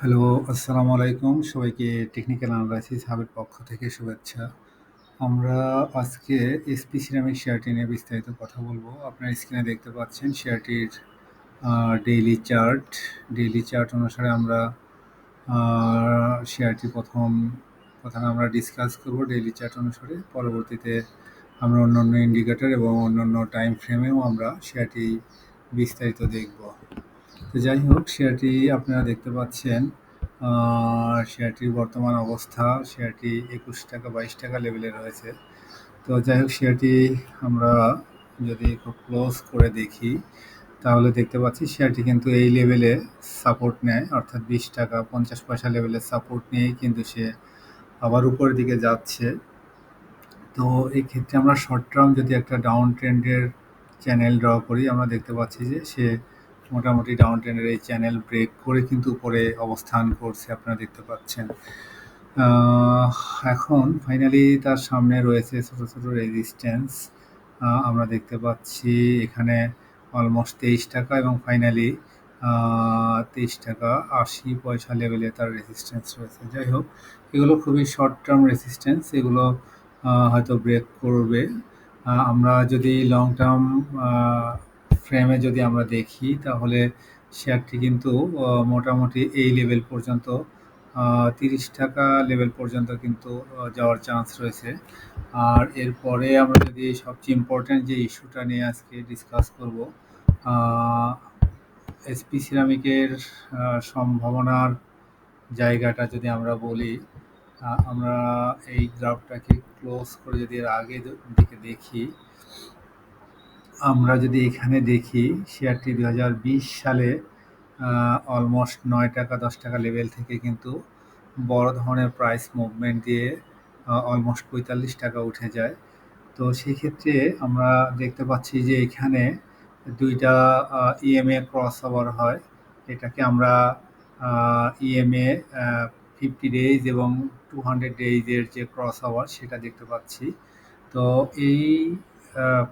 Hello, আসসালামু আলাইকুম। সবাইকে টেকনিক্যাল অ্যানালাইসিস হাবের পক্ষ থেকে শুভেচ্ছা। আমরা আজকে এসপি সিরামিক শেয়ারটি নিয়ে বিস্তারিত কথা বলব। আপনার স্ক্রিনে দেখতে পাচ্ছেন শেয়ারটির ডেইলি চার্ট। ডেইলি চার্ট অনুসারে আমরা শেয়ারটি প্রথমে আমরা ডিসকাস করব ডেইলি চার্ট অনুসারে। পরবর্তীতে আমরা অন্যান্য ইন্ডিকেটর এবং অন্যান্য টাইম ফ্রেমেও আমরা শেয়ারটি বিস্তারিত দেখব। তো যাই হোক, শেয়ারটি আপনারা দেখতে পাচ্ছেন, শেয়ারটির বর্তমান অবস্থা, শেয়ারটি ২১ টাকা ২২ টাকা লেভেলে রয়েছে। তো যাই হোক, শেয়ারটি আমরা যদি খুব ক্লোজ করে দেখি, তাহলে দেখতে পাচ্ছি শেয়ারটি কিন্তু এই লেভেলে সাপোর্ট নেয়, অর্থাৎ ২০ টাকা ৫০ পয়সা লেভেলের সাপোর্ট নিয়েই কিন্তু সে আবার উপরের দিকে যাচ্ছে। তো এই ক্ষেত্রে আমরা শর্ট টার্ম যদি একটা ডাউন ট্রেন্ডের চ্যানেল ড্র করি, আমরা দেখতে পাচ্ছি যে সে মোটামুটি ডাউন ট্রেন্ডের এই চ্যানেল ব্রেক করে কিন্তু উপরে অবস্থান করছে, আপনারা দেখতে পাচ্ছেন। আহ, এখন ফাইনালি তার সামনে রয়েছে ছোট ছোট রেজিস্ট্যান্স। আমরা দেখতে পাচ্ছি এখানে অলমোস্ট ২৩ টাকা এবং ফাইনালি ২৩ টাকা ৮০ পয়সা লেভেলে তার রেজিস্ট্যান্স রয়েছে। যাই হোক, এগুলো খুবই শর্ট টার্ম রেজিস্ট্যান্স, এগুলো হয়তো ব্রেক করবে। আমরা যদি লং টার্ম ফ্রেমে যদি আমরা দেখি, তাহলে শেয়ারটি কিন্তু মোটামুটি এই লেভেল পর্যন্ত ৩০ টাকা লেভেল পর্যন্ত কিন্তু যাওয়ার চান্স রয়েছে। আর এরপরে আমরা যদি সবচেয়ে ইম্পর্ট্যান্ট যে ইস্যুটা নিয়ে আজকে ডিসকাস করব, এসপি সিরামিকের সম্ভাবনার জায়গাটা যদি আমরা বলি, আমরা এই গ্রাফটাকে ক্লোজ করে যদি এর আগে দিকে দেখি, আমরা যদি এখানে দেখি শেয়ারটি ২০২০ সালে অলমোস্ট ৯ টাকা ১০ টাকা লেভেল থেকে কিন্তু বড় ধরনের প্রাইস মুভমেন্ট দিয়ে অলমোস্ট ৪৫ টাকা উঠে যায়। তো সেক্ষেত্রে আমরা দেখতে পাচ্ছি যে এখানে দুইটা ইএমএ ক্রস ওভার হয়। এটাকে আমরা ইএমএ 50 ডেজ এবং 200 ডেজের যে ক্রস ওভার সেটা দেখতে পাচ্ছি। তো এই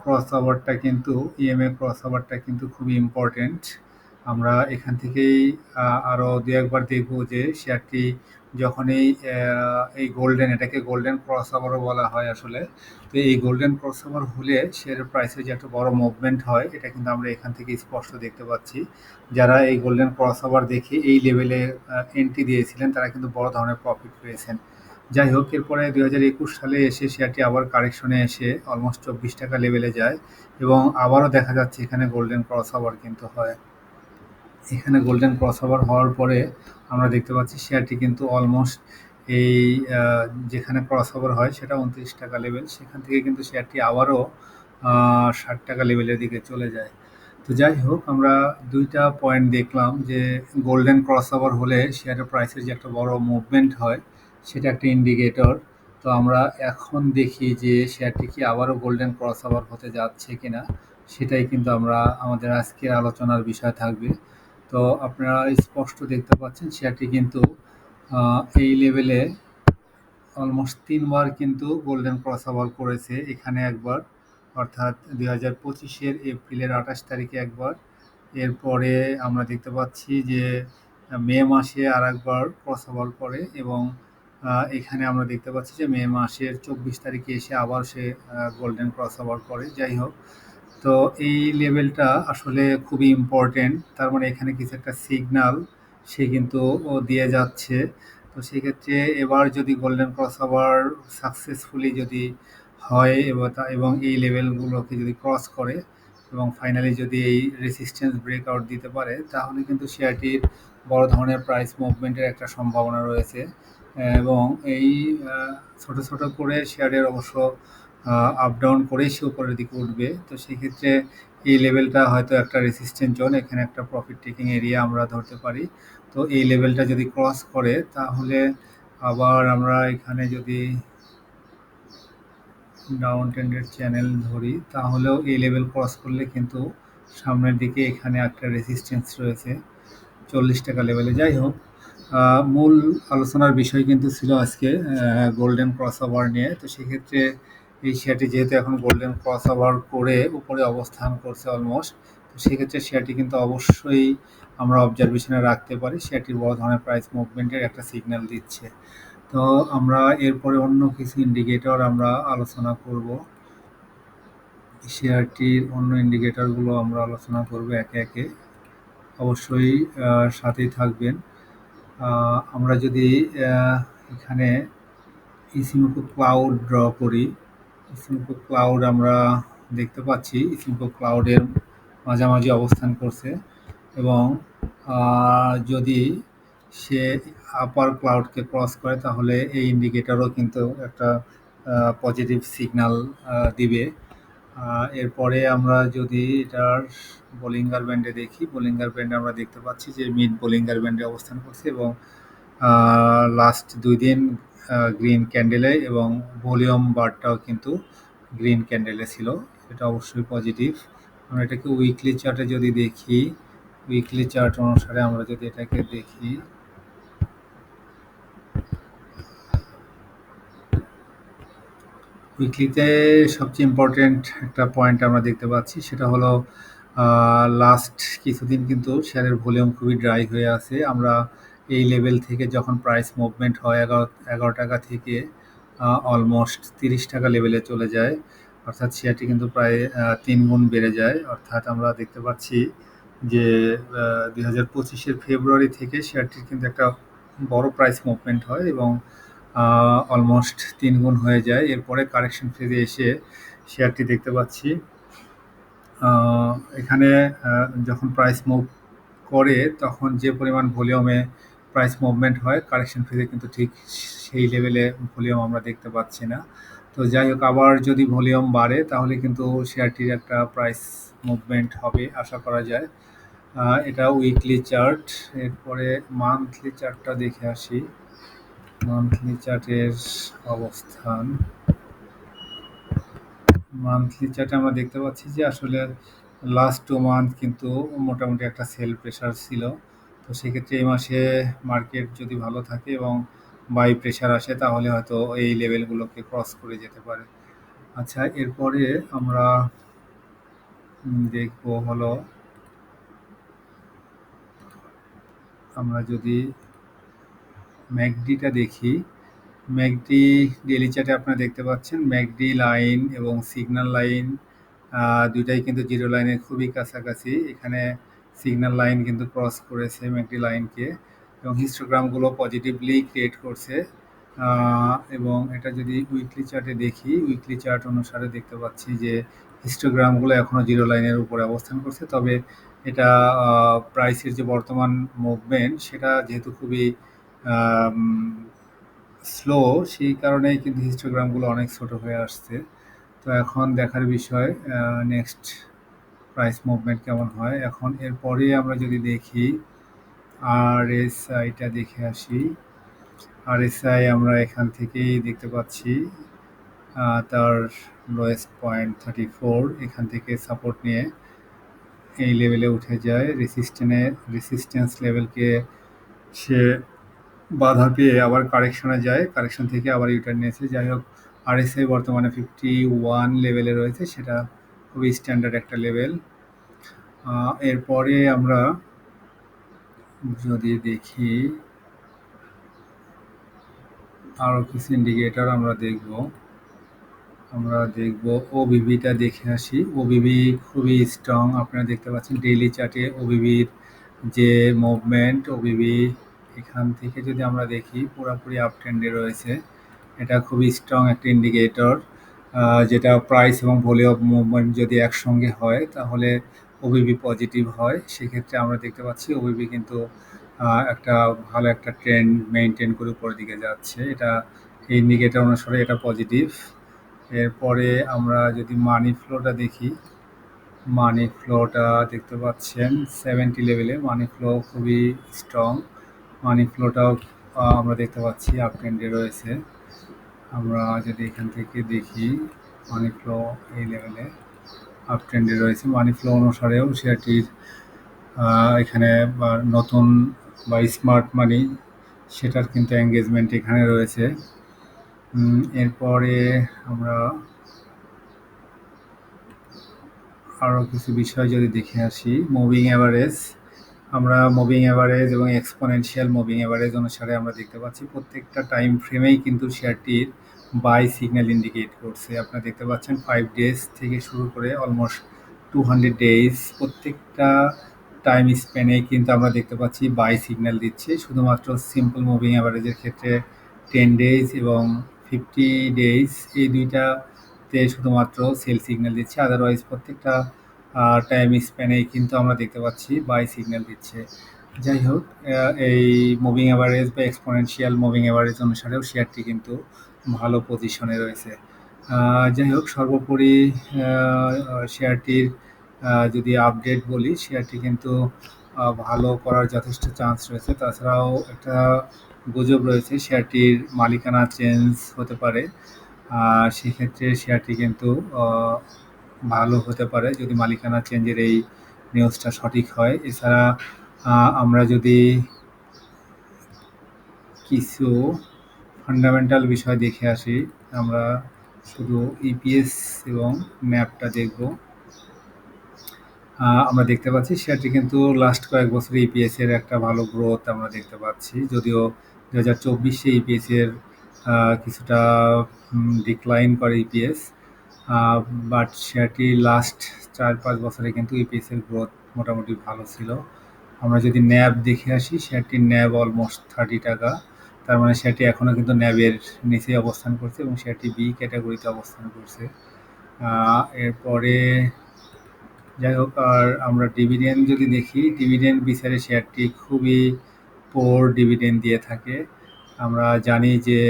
ক্রস ওভারটা কিন্তু ইএমএ ক্রস ওভারটা কিন্তু খুবই ইম্পর্টেন্ট। আমরা এখান থেকেই আরও দু একবার দেখব যে শেয়ারটি যখন এই গোল্ডেন, এটাকে গোল্ডেন ক্রস ওভারও বলা হয় আসলে। তো এই গোল্ডেন ক্রস ওভার হলে শেয়ারের প্রাইসে যে একটা বড় মুভমেন্ট হয়, এটা কিন্তু আমরা এখান থেকে স্পষ্ট দেখতে পাচ্ছি। যারা এই গোল্ডেন ক্রস ওভার দেখে এই লেভেলে এন্ট্রি দিয়েছিলেন, তারা কিন্তু বড় ধরনের প্রফিট পেয়েছেন। যাই হোক, এরপরে ২০২১ সালে এসে শেয়ারটি আবার কারেকশনে এসে অলমোস্ট ২৪ টাকা লেভেলে যায় এবং আবারও দেখা যাচ্ছে এখানে গোল্ডেন ক্রস ওভার কিন্তু হয়। এখানে গোল্ডেন ক্রস ওভার হওয়ার পরে আমরা দেখতে পাচ্ছি শেয়ারটি কিন্তু অলমোস্ট এই যেখানে ক্রস ওভার হয় সেটা ২৯ টাকা লেভেল, সেখান থেকে কিন্তু শেয়ারটি আবারও ৬০ টাকা লেভেলের দিকে চলে যায়। তো যাই হোক, আমরা দুইটা পয়েন্ট দেখলাম যে গোল্ডেন ক্রস ওভার হলে শেয়ারের প্রাইসের যে একটা বড় মুভমেন্ট হয়, সেটা একটা ইন্ডিকেটর। তো আমরা এখন দেখি যে শেয়ারটি কি আবারও গোল্ডেন ক্রস ওভার হতে যাচ্ছে কিনা, সেটাই কিন্তু আমরা আমাদের আজকের আলোচনার বিষয় থাকবে। তো আপনারা স্পষ্ট দেখতে পাচ্ছেন শেয়ারটি কিন্তু এই লেভেলে অলমোস্ট ৩ বার কিন্তু গোল্ডেন ক্রস ওভার করেছে। এখানে একবার, অর্থাৎ ২০২৫-এর এপ্রিলের ২৮ তারিখে একবার। এরপরে আমরা দেখতে পাচ্ছি যে মে মাসে আরেকবার ক্রস ওভার করে এবং এখানে আমরা দেখতে পাচ্ছি যে মে মাসের ২৪ তারিখে এসে আবার সে গোল্ডেন ক্রস ওভার করে। যাই হোক, তো এই লেভেলটা আসলে খুবই ইম্পর্টেন্ট। তার মানে এখানে কিছু একটা সিগনাল সে কিন্তু দিয়ে যাচ্ছে। তো সেক্ষেত্রে এবার যদি গোল্ডেন ক্রস ওভার সাকসেসফুলি যদি হয় এবং এই লেভেলগুলোকে যদি ক্রস করে এবং ফাইনালি যদি এই রেসিস্ট্যান্স ব্রেকআউট দিতে পারে, তাহলে কিন্তু শেয়ারটির বড় ধরনের প্রাইস মুভমেন্টের একটা সম্ভাবনা রয়েছে। এবং এই ছোট ছোট করে শেয়ারের অবশ্য আপ ডাউন করেই সে উপরের দিকে উঠবে। তো সেক্ষেত্রে এই লেভেলটা হয়তো একটা রেসিস্ট্যান্ট জোন, এখানে একটা প্রফিট টেকিং এরিয়া আমরা ধরতে পারি। তো এই লেভেলটা যদি ক্রস করে, তাহলে আবার আমরা এখানে যদি ডাউন ট্রেন্ডের চ্যানেল ধরি, তাহলেও এই লেভেল ক্রস করলে কিন্তু সামনের দিকে এখানে একটা রেসিস্ট্যান্স রয়েছে ৪০ টাকা লেভেলে। যাই হোক, মূল আলোচনার বিষয় কিন্তু ছিল আজকে গোল্ডেন ক্রস ওভার নিয়ে। তো সেক্ষেত্রে এই শেয়ারটি যেহেতু এখন গোল্ডেন ক্রস ওভার করে উপরে অবস্থান করছে অলমোস্ট, তো সেক্ষেত্রে শেয়ারটি কিন্তু অবশ্যই আমরা অবজারভেশনে রাখতে পারি। শেয়ারটির বড় ধরনের প্রাইস মুভমেন্টের একটা সিগন্যাল দিচ্ছে। তো আমরা এরপরে অন্য কিছু ইন্ডিকেটর আমরা আলোচনা করব। শেয়ারটির অন্য ইন্ডিকেটরগুলো আমরা আলোচনা করব একে একে। অবশ্যই সাথেই থাকবেন। আমরা যদি এখানে ইসিমোকো ক্লাউড ড্র করি, ইসিমোকো ক্লাউড আমরা দেখতে পাচ্ছি ইসিমোকো ক্লাউডের মাঝামাঝি অবস্থান করছে এবং যদি সে আপার ক্লাউডকে ক্রস করে তাহলে এই ইন্ডিকেটরও কিন্তু একটা পজিটিভ সিগন্যাল দিবে। এরপরে আমরা যদি এটার বোলিঙ্গার ব্যান্ডে দেখি, বোলিঙ্গার ব্যান্ডে আমরা দেখতে পাচ্ছি যে মিড বোলিঙ্গার ব্যান্ডে অবস্থান করছে এবং লাস্ট ২ দিন গ্রিন ক্যান্ডেলে এবং ভলিউম বারটাও কিন্তু গ্রিন ক্যান্ডেলে ছিল। এটা অবশ্যই পজিটিভ। আমরা এটাকে উইকলি চার্টে যদি দেখি, উইকলি চার্ট অনুসারে আমরা যদি এটাকে দেখি, উইকলিতে সবচেয়ে ইম্পর্টেন্ট একটা পয়েন্ট আমরা দেখতে পাচ্ছি, সেটা হলো লাস্ট কিছুদিন কিন্তু শেয়ারের ভলিউম খুবই ড্রাই হয়ে আছে। আমরা এই লেভেল থেকে যখন প্রাইস মুভমেন্ট হয় ১১ টাকা থেকে অলমোস্ট ৩০ টাকা লেভেলে চলে যায়, অর্থাৎ শেয়ারটি কিন্তু প্রায় ৩ গুণ বেড়ে যায়। অর্থাৎ আমরা দেখতে পাচ্ছি যে ২০২৫-এর ফেব্রুয়ারি থেকে শেয়ারটির কিন্তু একটা বড় প্রাইস মুভমেন্ট হয় এবং অলমোস্ট ৩ গুণ হয়ে যায়। এরপরে কারেকশন ফেজে এসে শেয়ারটি দেখতে পাচ্ছি এখানে যখন প্রাইস মুভ করে তখন যে পরিমাণ ভলিউমে প্রাইস মুভমেন্ট হয়, কারেকশন ফেজে কিন্তু ঠিক সেই লেভেলে ভলিউম আমরা দেখতে পাচ্ছি না। তো যাই হোক, আবার যদি ভলিউম বাড়ে তাহলে কিন্তু শেয়ারটির একটা প্রাইস মুভমেন্ট হবে আশা করা যায়। এটা উইকলি চার্ট। এরপরে মান্থলি চার্টটা দেখে আসি। মান্থলি চার্টের অবস্থান, মান্থলি চার্টে আমরা দেখতে পাচ্ছি যে আসলে লাস্ট 2 মান্থ কিন্তু মোটামুটি একটা সেল প্রেশার ছিল। তো সেক্ষেত্রে এই মাসে মার্কেট যদি ভালো থাকে এবং বাই প্রেশার আসে তাহলে হয়তো এই লেভেলগুলোকে ক্রস করে যেতে পারে। আচ্ছা, এরপরে আমরা দেখব হলো, আমরা যদি ম্যাকডিটা দেখি, ম্যাকডি ডেইলি চার্টে আপনারা দেখতে পাচ্ছেন ম্যাকডি লাইন এবং সিগন্যাল লাইন দুইটাই কিন্তু জিরো লাইনের খুবই কাছাকাছি। এখানে সিগন্যাল লাইন কিন্তু ক্রস করেছে ম্যাকডি লাইনকে এবং হিস্টোগ্রামগুলো পজিটিভলি ক্রিয়েট করছে। এবং এটা যদি উইকলি চার্টে দেখি, উইকলি চার্ট অনুসারে দেখতে পাচ্ছি যে হিস্টোগ্রামগুলো এখনও জিরো লাইনের উপরে অবস্থান করছে। তবে এটা প্রাইসের যে বর্তমান মুভমেন্ট সেটা যেহেতু খুবই স্লো, সেই কারণেই কিন্তু হিস্টোগ্রামগুলো অনেক ছোট হয়ে আসছে। তো এখন দেখার বিষয় নেক্সট প্রাইস মুভমেন্ট কেমন হয়। এখন এরপরে আমরা যদি দেখি আরএসআইটা দেখে আসি। আরএসআই আমরা এখান থেকেই দেখতে পাচ্ছি তার লোয়েস্ট পয়েন্ট 34, এখান থেকে সাপোর্ট নিয়ে এই লেভেলে উঠে যায়। রেসিস্ট্যান্স লেভেলকে সে বাধা পেয়ে আবার কারেকশনে যায়, কারেকশন থেকে আবার ইউটার্ন নিয়েছে। যাই হোক, আরএসআই বর্তমানে 51 লেভেলে রয়েছে, সেটা খুবই স্ট্যান্ডার্ড একটা লেভেল। এরপরে আমরা যদি দেখি আরও কিছু ইন্ডিকেটর আমরা দেখব ওবিবিটা দেখে আসি। ওবিবি খুবই স্ট্রং, আপনারা দেখতে পাচ্ছেন ডেইলি চার্টে ওবিবির যে মুভমেন্ট, ওবিবি এখান থেকে যদি আমরা দেখি পুরোপুরি আপ ট্রেন্ডে রয়েছে। এটা খুবই স্ট্রং একটা ইন্ডিকেটর, যেটা প্রাইস এবং ভলিউম মুভমেন্ট যদি একসঙ্গে হয় তাহলে ওবিবি পজিটিভ হয়। সেক্ষেত্রে আমরা দেখতে পাচ্ছি ওবিবি কিন্তু একটা ভালো একটা ট্রেন্ড মেনটেন করে উপরের দিকে যাচ্ছে। এটা ইন্ডিকেটর অনুসারে এটা পজিটিভ। এরপরে আমরা যদি মানি ফ্লোটা দেখি, মানি ফ্লোটা দেখতে পাচ্ছেন 70 লেভেলে মানি ফ্লো খুবই স্ট্রং। মানি ফ্লোটাও আমরা দেখতে পাচ্ছি আপ ট্রেন্ডে রয়েছে। আমরা যদি এখান থেকে দেখি মানি ফ্লো এই লেভেলে আপ ট্রেন্ডে রয়েছে। মানি ফ্লো অনুসারেও শেয়ারটির এখানে নতুন বা স্মার্ট মানি সেটার কিন্তু এঙ্গেজমেন্ট এখানে রয়েছে। এরপরে আমরা আরও কিছু বিষয় যদি দেখে আসি, মুভিং অ্যাভারেজ। আমরা মুভিং অ্যাভারেজ এবং এক্সপোনেনশিয়াল মুভিং অ্যাভারেজ অনুসারে আমরা দেখতে পাচ্ছি প্রত্যেকটা টাইম ফ্রেমেই কিন্তু শেয়ারটির বাই সিগন্যাল ইন্ডিকেট করছে। আপনারা দেখতে পাচ্ছেন 5 ডেজ থেকে শুরু করে অলমোস্ট 200 ডেজ প্রত্যেকটা টাইম স্প্যানে কিন্তু আমরা দেখতে পাচ্ছি বাই সিগন্যাল দিচ্ছে। শুধুমাত্র সিম্পল মুভিং অ্যাভারেজের ক্ষেত্রে 10 ডেজ এবং 50 ডেজ এই দুইটাতে শুধুমাত্র সেল সিগন্যাল দিচ্ছে। আদারওয়াইজ প্রত্যেকটা টাইম স্প্যানেই কিন্তু আমরা দেখতে পাচ্ছি বাই সিগন্যাল দিচ্ছে। যাই হোক, এই মুভিং অ্যাভারেজ বা এক্সপোনেনশিয়াল মুভিং অ্যাভারেজ অনুসারেও শেয়ারটি কিন্তু ভালো পজিশনে রয়েছে। যাই হোক, সর্বোপরি শেয়ারটির যদি আপডেট বলি, শেয়ারটি কিন্তু ভালো করার যথেষ্ট চান্স রয়েছে। তাছাড়াও একটা গুজব রয়েছে শেয়ারটির মালিকানা চেঞ্জ হতে পারে। সেক্ষেত্রে শেয়ারটি কিন্তু ভালো হতে পারে যদি মালিকানা চেঞ্জের এই নিউজটা সঠিক হয়। এছাড়া আমরা যদি কিছু ফান্ডামেন্টাল বিষয় দেখে আসি, আমরা শুধু ইপিএস এবং ন্যাপটা দেখব। আমরা দেখতে পাচ্ছি শেয়ারটি কিন্তু লাস্ট কয়েক বছরে ইপিএসের একটা ভালো গ্রোথ আমরা দেখতে পাচ্ছি। যদিও 2024-এ ইপিএসের কিছুটা ডিক্লাইন করে ইপিএস, বাট শেয়ারটি লাস্ট 4-5 বছরে কিন্তু ইপিএসের গ্রোথ মোটামুটি ভালো ছিল। আমরা যদি ন্যাব দেখে আসি, শেয়ারটির ন্যাব অলমোস্ট 30 টাকা। তার মানে শেয়ারটি এখনও কিন্তু ন্যাবের নিচে অবস্থান করছে এবং শেয়ারটি বি ক্যাটাগরিতে অবস্থান করছে। এরপরে যাই হোক, আর আমরা ডিভিডেন্ড যদি দেখি, ডিভিডেন্ড বিচারে শেয়ারটি খুবই পোর ডিভিডেন্ড দিয়ে থাকে। আমরা জানি যে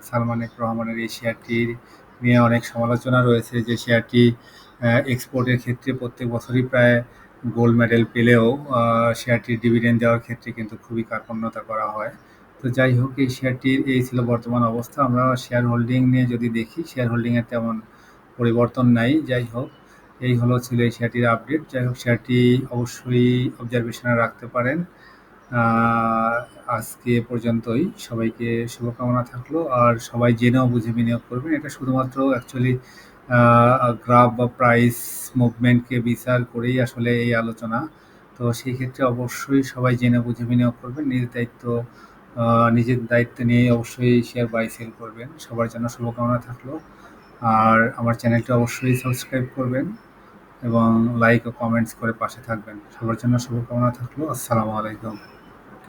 সালমান এফ রহমানের এই শেয়ারটি নিয়ে অনেক সমালোচনা রয়েছে যে শেয়ারটি এক্সপোর্টের ক্ষেত্রে প্রত্যেক বছরই প্রায় গোল্ড মেডেল পেলেও শেয়ারটির ডিভিডেন্ড দেওয়ার ক্ষেত্রে কিন্তু খুবই কার্পণ্যতা করা হয়। তো যাই হোক, এই শেয়ারটির এই ছিল বর্তমান অবস্থা। আমরা শেয়ার হোল্ডিং নিয়ে যদি দেখি, শেয়ার হোল্ডিংয়ের তেমন পরিবর্তন নাই। যাই হোক, এই ছিল এই শেয়ারটির আপডেট। যাই হোক, শেয়ারটি অবশ্যই অবজারভেশনে রাখতে পারেন। আজকে এ পর্যন্তই। সবাইকে শুভকামনা থাকলো। আর সবাই জেনেও বুঝে বিনিয়োগ করবেন। এটা শুধুমাত্র অ্যাকচুয়ালি গ্রাফ বা প্রাইস মুভমেন্টকে বিচার করেই আসলে এই আলোচনা। তো সেই ক্ষেত্রে অবশ্যই সবাই জেনে বুঝে বিনিয়োগ করবেন। নিজের দায়িত্ব নিয়েই অবশ্যই শেয়ার বাই সেল করবেন। সবার জন্য শুভকামনা থাকলো। আর আমার চ্যানেলটি অবশ্যই সাবস্ক্রাইব করবেন এবং লাইক ও কমেন্টস করে পাশে থাকবেন। সবার জন্য শুভকামনা থাকলো। আসসালামু আলাইকুম।